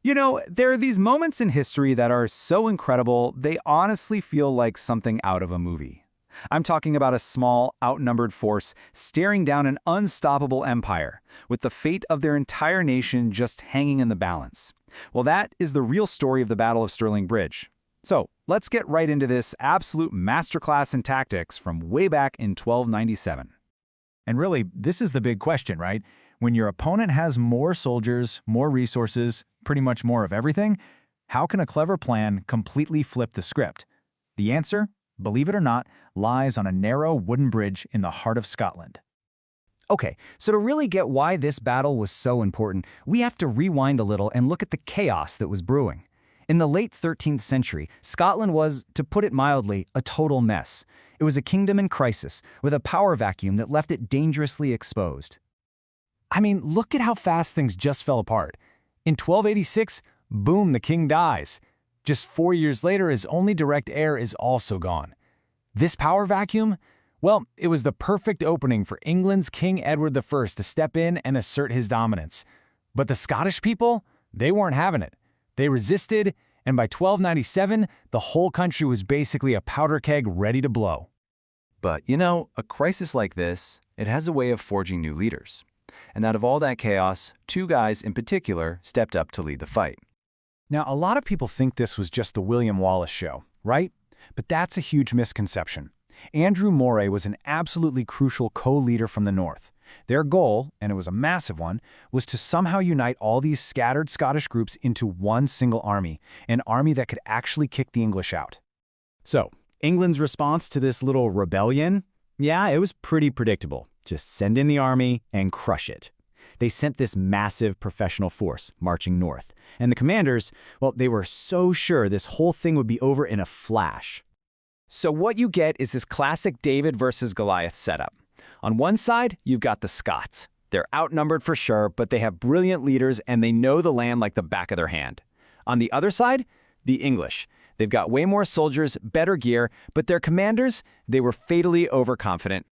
You know, there are these moments in history that are so incredible, they honestly feel like something out of a movie. I'm talking about a small, outnumbered force staring down an unstoppable empire, with the fate of their entire nation just hanging in the balance. Well, that is the real story of the Battle of Stirling Bridge. So, let's get right into this absolute masterclass in tactics from way back in 1297. And really, this is the big question, right? When your opponent has more soldiers, more resources, pretty much more of everything, how can a clever plan completely flip the script? The answer, believe it or not, lies on a narrow wooden bridge in the heart of Scotland. Okay, so to really get why this battle was so important, we have to rewind a little and look at the chaos that was brewing. In the late 13th century, Scotland was, to put it mildly, a total mess. It was a kingdom in crisis, with a power vacuum that left it dangerously exposed. I mean, look at how fast things just fell apart. In 1286, boom, the king dies. Just 4 years later, his only direct heir is also gone. This power vacuum? Well, it was the perfect opening for England's King Edward I to step in and assert his dominance. But the Scottish people? They weren't having it. They resisted, and by 1297, the whole country was basically a powder keg ready to blow. But, you know, a crisis like this, it has a way of forging new leaders. And out of all that chaos, two guys in particular stepped up to lead the fight. Now, a lot of people think this was just the William Wallace show, right? But that's a huge misconception. Andrew Moray was an absolutely crucial co-leader from the north. Their goal, and it was a massive one, was to somehow unite all these scattered Scottish groups into one single army, an army that could actually kick the English out. So, England's response to this little rebellion? Yeah, it was pretty predictable. Just send in the army and crush it. They sent this massive professional force marching north. And the commanders, well, they were so sure this whole thing would be over in a flash. So what you get is this classic David versus Goliath setup. On one side, you've got the Scots. They're outnumbered for sure, but they have brilliant leaders and they know the land like the back of their hand. On the other side, the English. They've got way more soldiers, better gear, but their commanders, they were fatally overconfident.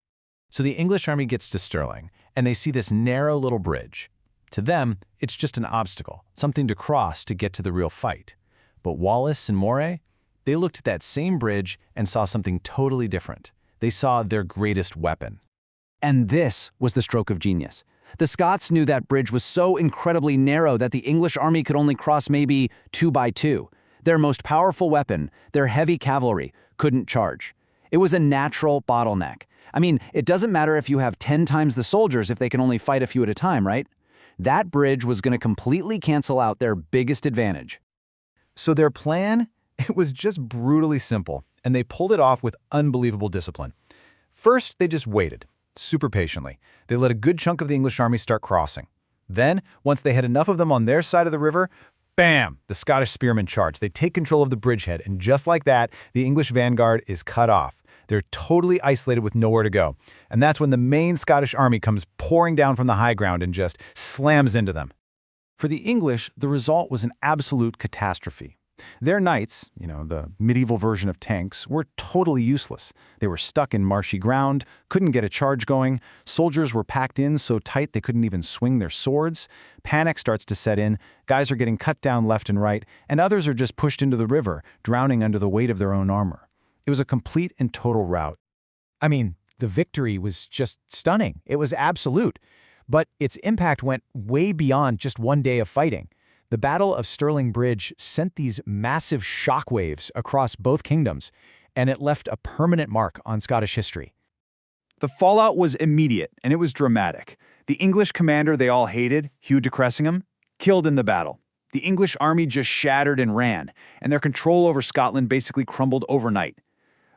So the English army gets to Stirling, and they see this narrow little bridge. To them, it's just an obstacle, something to cross to get to the real fight. But Wallace and Moray, they looked at that same bridge and saw something totally different. They saw their greatest weapon. And this was the stroke of genius. The Scots knew that bridge was so incredibly narrow that the English army could only cross maybe 2 by 2. Their most powerful weapon, their heavy cavalry, couldn't charge. It was a natural bottleneck. I mean, it doesn't matter if you have 10 times the soldiers if they can only fight a few at a time, right? That bridge was going to completely cancel out their biggest advantage. So their plan? It was just brutally simple, and they pulled it off with unbelievable discipline. First, they just waited, super patiently. They let a good chunk of the English army start crossing. Then, once they had enough of them on their side of the river, bam! The Scottish spearmen charge. They take control of the bridgehead, and just like that, the English vanguard is cut off. They're totally isolated with nowhere to go. And that's when the main Scottish army comes pouring down from the high ground and just slams into them. For the English, the result was an absolute catastrophe. Their knights, the medieval version of tanks, were totally useless. They were stuck in marshy ground, couldn't get a charge going, soldiers were packed in so tight they couldn't even swing their swords, panic starts to set in, guys are getting cut down left and right, and others are just pushed into the river, drowning under the weight of their own armor. It was a complete and total rout. I mean, the victory was just stunning. It was absolute. But its impact went way beyond just one day of fighting. The Battle of Stirling Bridge sent these massive shockwaves across both kingdoms, and it left a permanent mark on Scottish history. The fallout was immediate, and it was dramatic. The English commander they all hated, Hugh de Cressingham, killed in the battle. The English army just shattered and ran, and their control over Scotland basically crumbled overnight.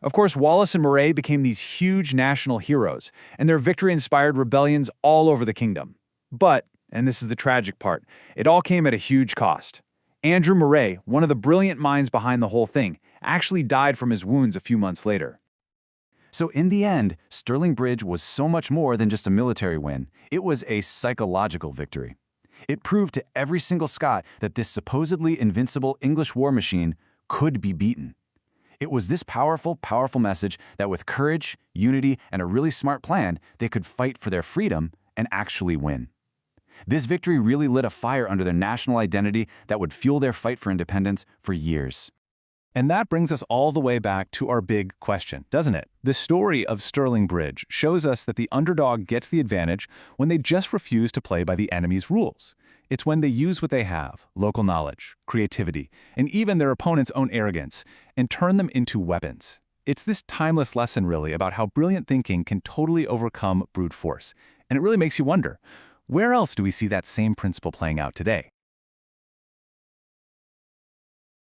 Of course, Wallace and Moray became these huge national heroes, and their victory inspired rebellions all over the kingdom. But, and this is the tragic part, it all came at a huge cost. Andrew Moray, one of the brilliant minds behind the whole thing, actually died from his wounds a few months later. So in the end, Stirling Bridge was so much more than just a military win. It was a psychological victory. It proved to every single Scot that this supposedly invincible English war machine could be beaten. It was this powerful message that with courage, unity, and a really smart plan, they could fight for their freedom and actually win. This victory really lit a fire under their national identity that would fuel their fight for independence for years. And that brings us all the way back to our big question, doesn't it? The story of Stirling Bridge shows us that the underdog gets the advantage when they just refuse to play by the enemy's rules. It's when they use what they have, local knowledge, creativity, and even their opponent's own arrogance, and turn them into weapons. It's this timeless lesson, really, about how brilliant thinking can totally overcome brute force. And it really makes you wonder, where else do we see that same principle playing out today?